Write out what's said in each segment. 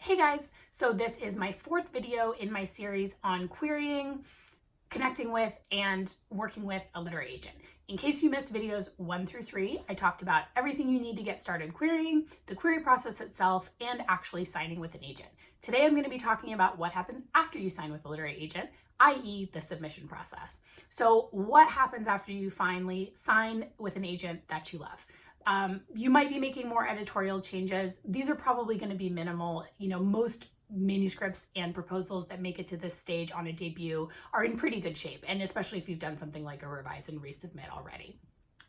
Hey guys, so this is my fourth video in my series on querying, connecting with, and working with a literary agent. In case you missed videos 1 through 3, I talked about everything you need to get started querying, the query process itself, and actually signing with an agent. Today I'm going to be talking about what happens after you sign with a literary agent, i.e. the submission process. So what happens after you finally sign with an agent that you love? You might be making more editorial changes. These are probably going to be minimal. Most manuscripts and proposals that make it to this stage on a debut are in pretty good shape, and especially if you've done something like a revise and resubmit already.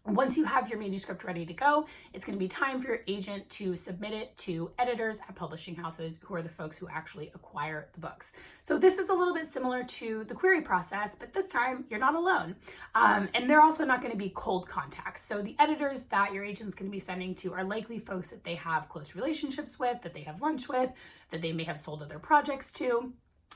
Once you have your manuscript ready to go, it's going to be time for your agent to submit it to editors at publishing houses, who are the folks who actually acquire the books. So this is a little bit similar to the query process, but this time you're not alone. And they're also not going to be cold contacts. So the editors that your agent's going to be sending to are likely folks that they have close relationships with, that they have lunch with, that they may have sold other projects to.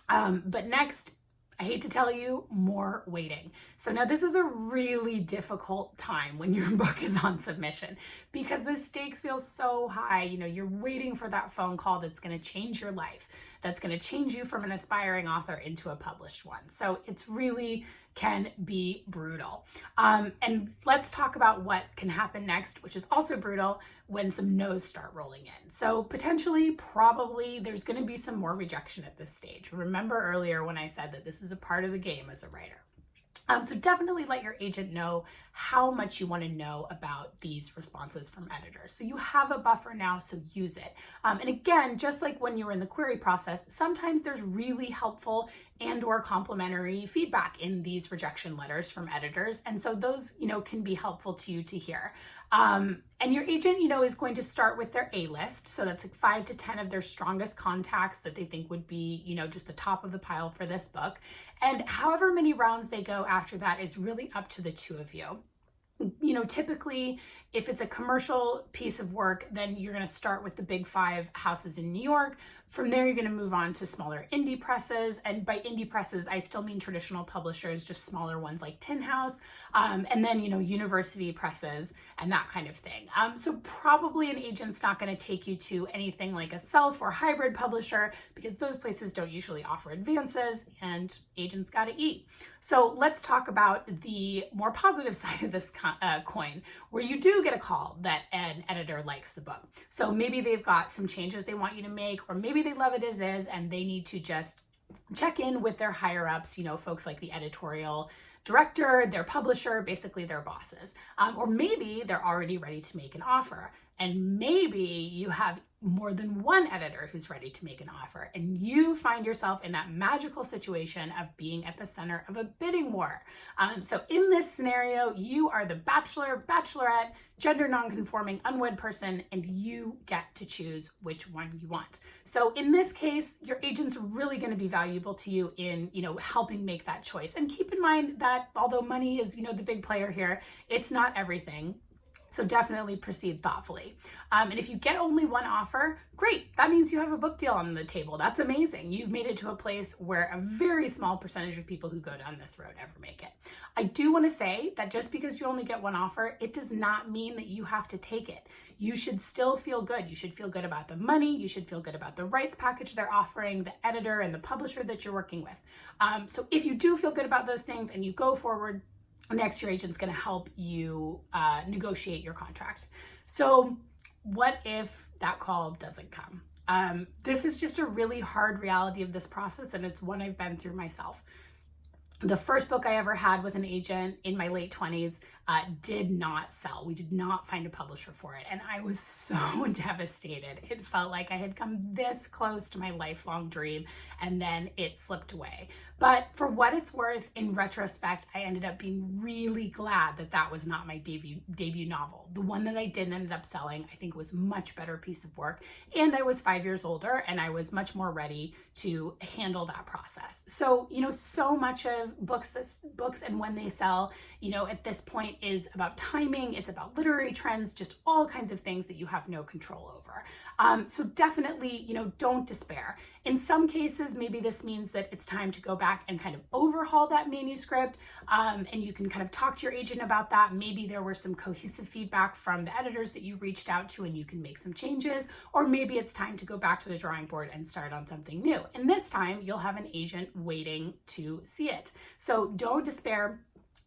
But next, I hate to tell you, more waiting. So now this is a really difficult time when your book is on submission because the stakes feel so high. You're waiting for that phone call that's going to change your life, that's going to change you from an aspiring author into a published one. So it's really can be brutal. And let's talk about what can happen next, which is also brutal when some no's start rolling in. So potentially, probably, there's going to be some more rejection at this stage. Remember earlier when I said that this is a part of the game as a writer. So definitely let your agent know how much you want to know about these responses from editors. So you have a buffer now, so use it. And again, just like when you were in the query process, sometimes there's really helpful and or complimentary feedback in these rejection letters from editors. And so those, can be helpful to you to hear. And your agent, is going to start with their A list. So that's like 5 to 10 of their strongest contacts that they think would be, just the top of the pile for this book. And however many rounds they go after that is really up to the two of you. Typically, if it's a commercial piece of work, then you're going to start with the big 5 houses in New York. From there, you're going to move on to smaller indie presses. And by indie presses, I still mean traditional publishers, just smaller ones like Tin House. And then, university presses and that kind of thing. So probably an agent's not going to take you to anything like a self or hybrid publisher because those places don't usually offer advances and agents got to eat. So let's talk about the more positive side of this coin, where you do get a call that an editor likes the book. So maybe they've got some changes they want you to make, or maybe they love it as is and they need to just check in with their higher ups, folks like the editorial director, their publisher, basically their bosses. Or maybe they're already ready to make an offer. And maybe you have more than one editor who's ready to make an offer, and you find yourself in that magical situation of being at the center of a bidding war. So in this scenario, you are the bachelor, bachelorette, gender nonconforming, unwed person, and you get to choose which one you want. So in this case, your agent's really going to be valuable to you in, helping make that choice. And keep in mind that although money is, the big player here, it's not everything. So definitely proceed thoughtfully. And if you get only one offer, great. That means you have a book deal on the table. That's amazing. You've made it to a place where a very small percentage of people who go down this road ever make it. I do want to say that just because you only get one offer, it does not mean that you have to take it. You should still feel good. You should feel good about the money. You should feel good about the rights package they're offering, the editor and the publisher that you're working with. So if you do feel good about those things and you go forward, next, your agent's going to help you negotiate your contract. So what if that call doesn't come? This is just a really hard reality of this process, and it's one I've been through myself. The first book I ever had with an agent in my late 20s did not sell. We did not find a publisher for it. And I was so devastated. It felt like I had come this close to my lifelong dream, and then it slipped away. But for what it's worth, in retrospect, I ended up being really glad that that was not my debut novel. The one that I did ended up selling, I think, was a much better piece of work. And I was 5 years older, and I was much more ready to handle that process. So, so much of books and when they sell, at this point is about timing. It's about literary trends, just all kinds of things that you have no control over. So definitely, don't despair. In some cases, maybe this means that it's time to go back and kind of overhaul that manuscript, and you can kind of talk to your agent about that. Maybe there were some cohesive feedback from the editors that you reached out to and you can make some changes, or maybe it's time to go back to the drawing board and start on something new. And this time you'll have an agent waiting to see it. So don't despair.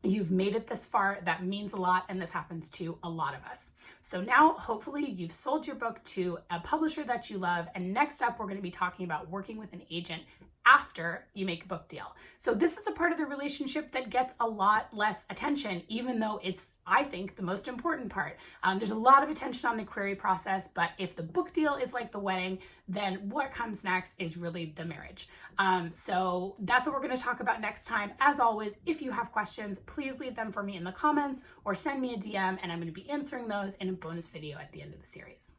You've made it this far. That means a lot, and this happens to a lot of us. So now, hopefully, you've sold your book to a publisher that you love, and next up, we're going to be talking about working with an agent after you make a book deal. So this is a part of the relationship that gets a lot less attention, even though it's, I think, the most important part. There's a lot of attention on the query process, but if the book deal is like the wedding, then what comes next is really the marriage. So that's what we're going to talk about next time. As always, if you have questions, please leave them for me in the comments or send me a DM, and I'm going to be answering those in a bonus video at the end of the series.